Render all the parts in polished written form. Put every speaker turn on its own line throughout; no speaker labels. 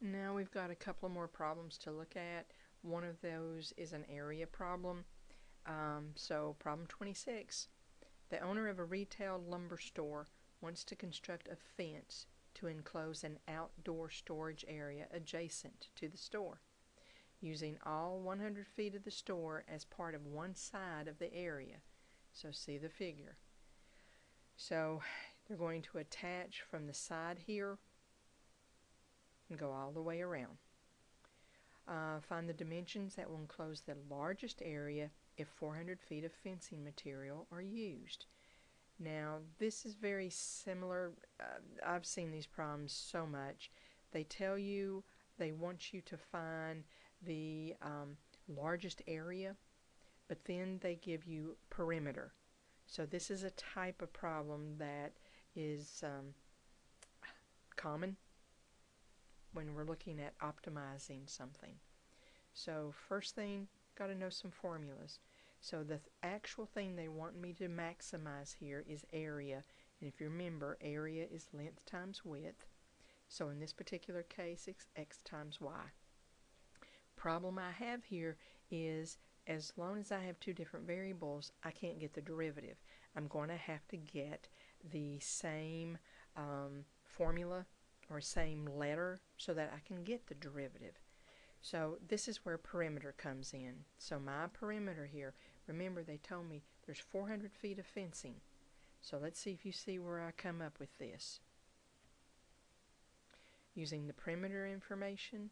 Now we've got a couple more problems to look at. One of those is an area problem. So problem 26. The owner of a retail lumber store wants to construct a fence to enclose an outdoor storage area adjacent to the store, using all 100 feet of the store as part of one side of the area. So see the figure. So they're going to attach from the side here and go all the way around. Find the dimensions that will enclose the largest area if 400 feet of fencing material are used. Now, this is very similar. I've seen these problems so much. They tell you they want you to find the largest area, but then they give you perimeter. So this is a type of problem that is common when we're looking at optimizing something. So first thing, got to know some formulas. So the actual thing they want me to maximize here is area. And if you remember, area is length times width. So in this particular case, it's x times y. Problem I have here is as long as I have two different variables, I can't get the derivative. I'm going to have to get the same formula or same letter so that I can get the derivative. So this is where perimeter comes in. So my perimeter here, remember they told me there's 400 feet of fencing. So let's see if you see where I come up with this. Using the perimeter information,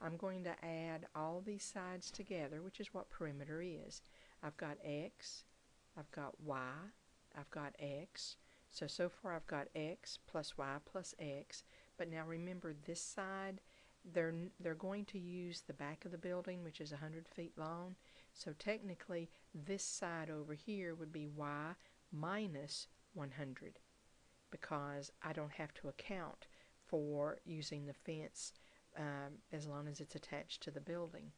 I'm going to add all these sides together, which is what perimeter is. I've got x, I've got y, I've got x. So far I've got x plus y plus x. But now remember this side, they're going to use the back of the building, which is 100 feet long. So technically this side over here would be y minus 100 because I don't have to account for using the fence as long as it's attached to the building.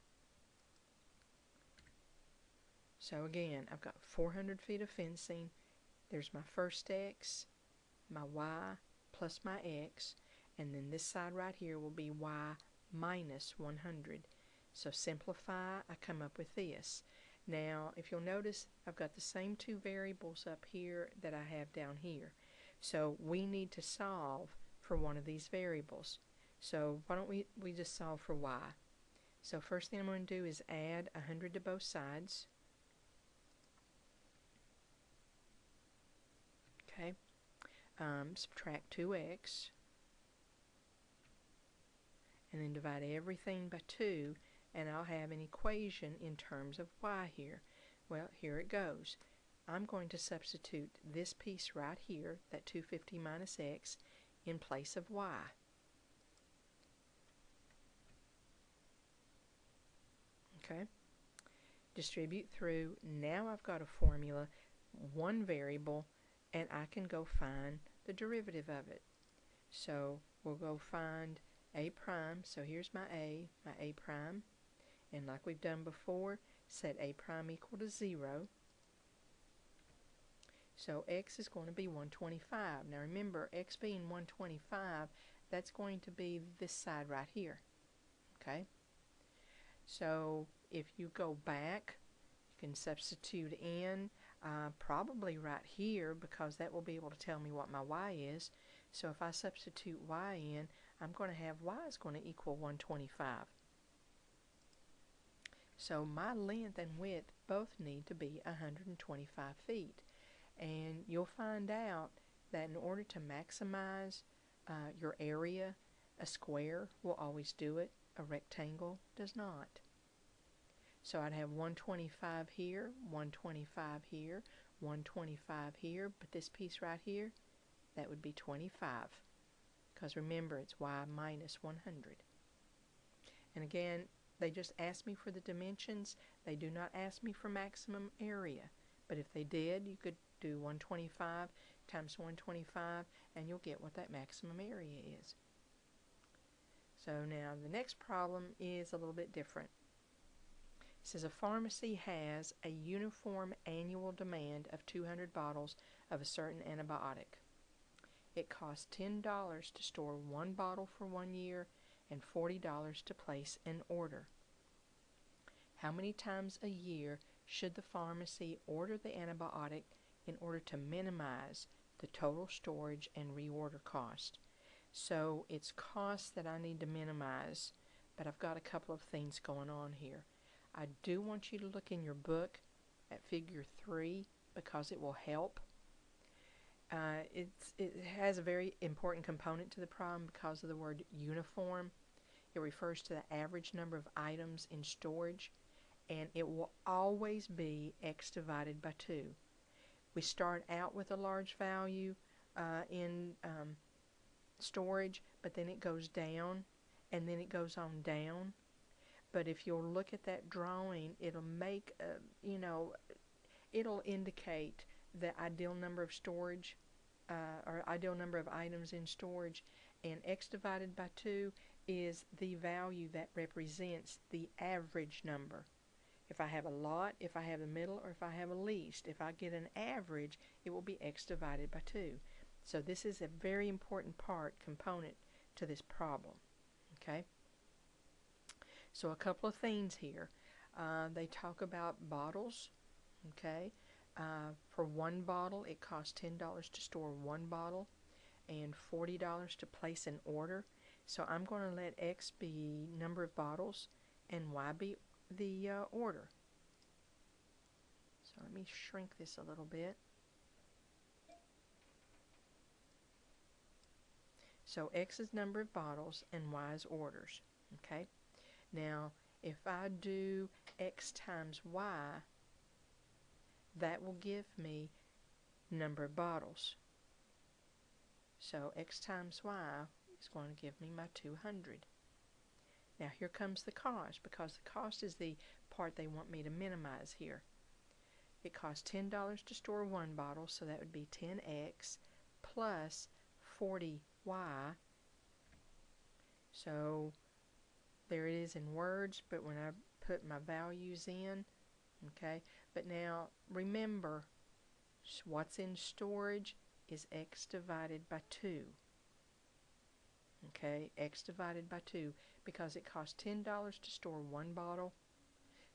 So again, I've got 400 feet of fencing. There's my first x, my y plus my x, and then this side right here will be y minus 100. So simplify, I come up with this. Now, if you'll notice, I've got the same two variables up here that I have down here. So we need to solve for one of these variables. So why don't we just solve for y. So first thing I'm going to do is add 100 to both sides. Okay. Subtract 2x. And then divide everything by 2, and I'll have an equation in terms of y here. Well, here it goes. I'm going to substitute this piece right here, that 250 minus x, in place of y. Okay? Distribute through. Now I've got a formula, one variable, and I can go find the derivative of it. So we'll go find a prime. So here's my a prime. And like we've done before, set a prime equal to 0. So x is going to be 125. Now remember, x being 125, that's going to be this side right here. Okay? So if you go back, you can substitute in probably right here because that will be able to tell me what my y is. So if I substitute y in, I'm going to have y is going to equal 125. So my length and width both need to be 125 feet. And you'll find out that in order to maximize your area, a square will always do it, a rectangle does not. So I'd have 125 here, 125 here, 125 here, but this piece right here, that would be 25. Because remember, it's y minus 100. And again, they just ask me for the dimensions. They do not ask me for maximum area. But if they did, you could do 125 times 125, and you'll get what that maximum area is. So now the next problem is a little bit different. It says a pharmacy has a uniform annual demand of 200 bottles of a certain antibiotic. It costs $10 to store one bottle for 1 year and $40 to place an order. How many times a year should the pharmacy order the antibiotic in order to minimize the total storage and reorder cost? So it's costs that I need to minimize, but I've got a couple of things going on here. I do want you to look in your book at figure 3 because it will help. It has a very important component to the problem because of the word uniform. It refers to the average number of items in storage, and it will always be x divided by 2. We start out with a large value in storage, but then it goes down, and then it goes on down. But if you'll look at that drawing, it'll make, it'll indicate the ideal number of storage, or ideal number of items in storage, and x divided by 2 is the value that represents the average number. If I have a lot, if I have a middle, or if I have a least, if I get an average, it will be x divided by 2. So this is a very important component to this problem. Okay? So a couple of things here. They talk about bottles. Okay? For one bottle, it costs $10 to store one bottle and $40 to place an order. So I'm going to let X be number of bottles and Y be the order. So let me shrink this a little bit. So X is number of bottles and Y is orders. Okay? Now, if I do X times Y, that will give me number of bottles. So X times Y is going to give me my 200. Now here comes the cost, because the cost is the part they want me to minimize here. It costs $10 to store one bottle, so that would be 10x plus 40y. So there it is in words, but when I put my values in, okay, but now remember, what's in storage is x divided by 2. Okay, x divided by 2, because it costs $10 to store one bottle.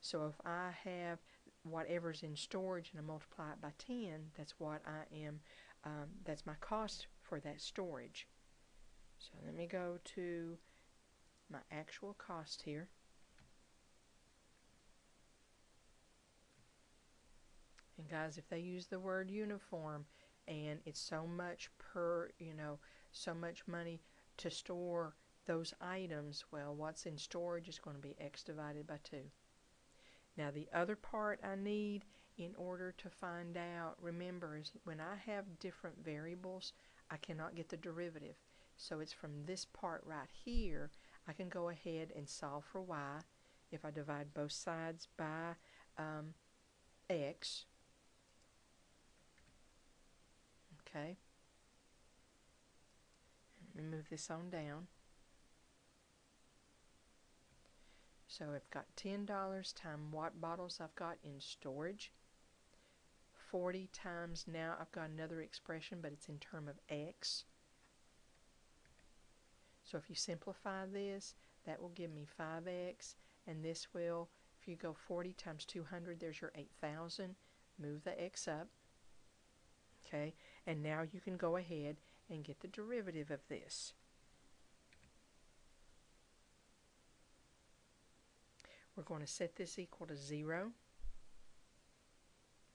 So if I have whatever's in storage and I multiply it by 10, that's what I am, that's my cost for that storage. So let me go to my actual cost here. And guys, if they use the word uniform and it's so much per, so much money to store those items, well, what's in storage is going to be x divided by 2. Now the other part I need in order to find out, remember, is when I have different variables, I cannot get the derivative. So it's from this part right here, I can go ahead and solve for y. If I divide both sides by x, okay, let me move this on down. So I've got $10 times what bottles I've got in storage. 40 times, now I've got another expression, but it's in terms of x. So if you simplify this, that will give me 5x, and this will, if you go 40 times 200, there's your 8,000. Move the x up. Okay, and now you can go ahead and get the derivative of this. We're going to set this equal to 0,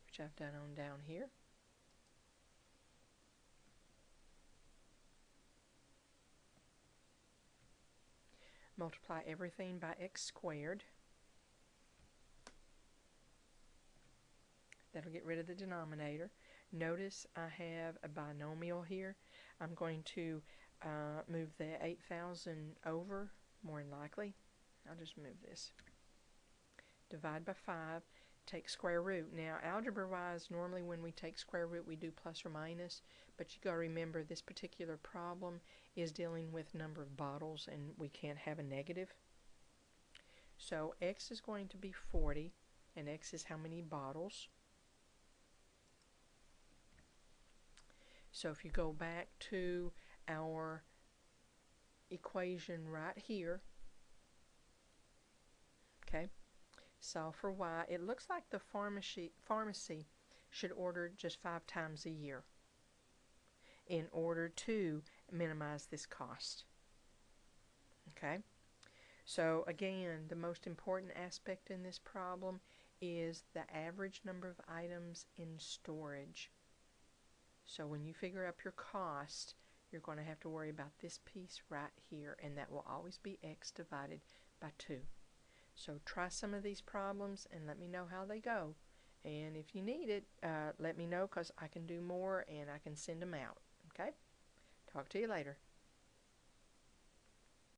which I've done on down here. Multiply everything by x squared. That'll get rid of the denominator. Notice I have a binomial here. I'm going to move the 8,000 over, more than likely. I'll just move this. Divide by 5, take square root. Now, algebra-wise, normally when we take square root, we do plus or minus, but you got to remember this particular problem is dealing with number of bottles, and we can't have a negative. So x is going to be 40, and x is how many bottles. So if you go back to our equation right here. Okay, solve for y. It looks like the pharmacy should order just 5 times a year in order to minimize this cost. Okay, so again, the most important aspect in this problem is the average number of items in storage. So when you figure up your cost, you're going to have to worry about this piece right here, and that will always be x divided by 2. So try some of these problems and let me know how they go. And if you need it, let me know, because I can do more and I can send them out. Okay? Talk to you later.